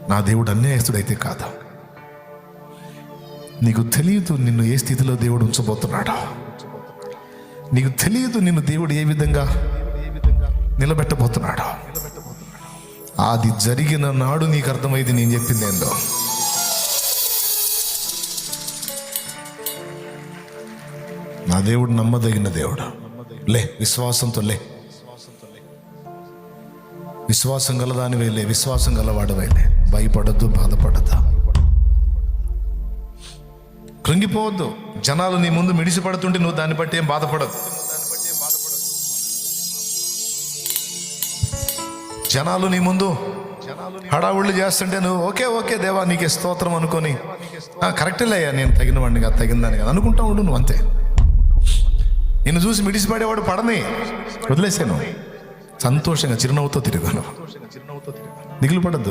నా దేవుడు అన్యాయస్తుడైతే కాదు. నీకు తెలియదు నిన్ను ఏ స్థితిలో దేవుడు ఉంచబోతున్నాడో. నీకు తెలియదు నిన్ను దేవుడు ఏ విధంగా నిలబెట్టబోతున్నాడో. అది జరిగిన నాడు నీకు అర్థమైంది నేను చెప్పింది ఏందో. నా దేవుడు నమ్మదగిన దేవుడు. లే, విశ్వాసంతో లే. విశ్వాసం గలదానివై లే, విశ్వాసం గలవాడవై లే. భయపడద్దు, బాధపడద్దు, కృంగిపోవద్దు. జనాలు నీ ముందు మిడిసిపడుతుంటే నువ్వు దాన్ని బట్టి ఏం బాధపడదు. జనాలు నీ ముందు హడావుళ్ళు చేస్తుంటే నువ్వు ఓకే ఓకే దేవా నీకే స్తోత్రం అనుకొని కరెక్టేలే అయ్యా, నేను తగిన వాడిని కాదు, తగిందని కాదు అనుకుంటా ఉండు. నువ్వు అంతే. నిన్ను చూసి మిడిసిపడేవాడు పడని వదిలేసాను. సంతోషంగా చిరునవ్వుతో తిరిగాను. దిగులు పడద్దు.